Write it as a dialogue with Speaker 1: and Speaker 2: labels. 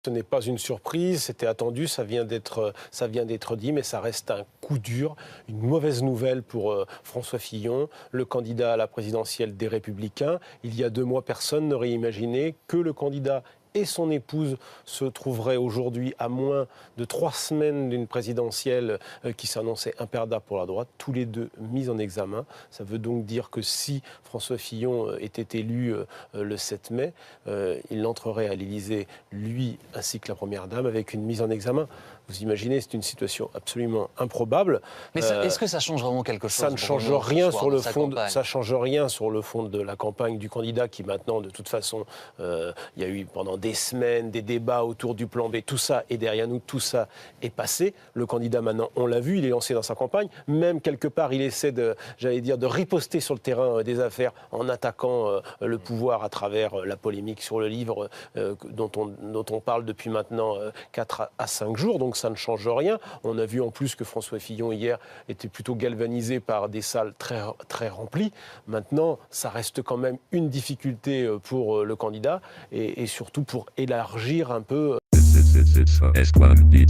Speaker 1: Ce n'est pas une surprise, c'était attendu, ça vient d'être dit, mais ça reste un coup dur, une mauvaise nouvelle pour François Fillon, le candidat à la présidentielle des Républicains. Il y a 2 mois, personne n'aurait imaginé que le candidat et son épouse se trouveraient aujourd'hui à moins de 3 semaines d'une présidentielle qui s'annonçait imperdable pour la droite, tous les deux mis en examen. Ça veut donc dire que si François Fillon était élu le 7 mai, il entrerait à l'Élysée, lui ainsi que la Première Dame, avec une mise en examen. Vous imaginez, c'est une situation absolument improbable.
Speaker 2: Mais est-ce que ça change vraiment quelque chose?
Speaker 1: Ça ne change rien sur le fond. Ça change rien sur le fond de la campagne du candidat qui maintenant, de toute façon, il y a eu pendant des semaines des débats autour du plan B. Tout ça est derrière nous, tout ça est passé. Le candidat maintenant, on l'a vu, il est lancé dans sa campagne. Même quelque part, il essaie de riposter sur le terrain des affaires en attaquant le pouvoir à travers la polémique sur le livre dont on parle depuis maintenant 4 à 5 jours. Donc ça ne change rien. On a vu en plus que François Fillon hier était plutôt galvanisé par des salles très, très remplies. Maintenant, ça reste quand même une difficulté pour le candidat et surtout pour élargir un peu.
Speaker 3: It's S1 Beat.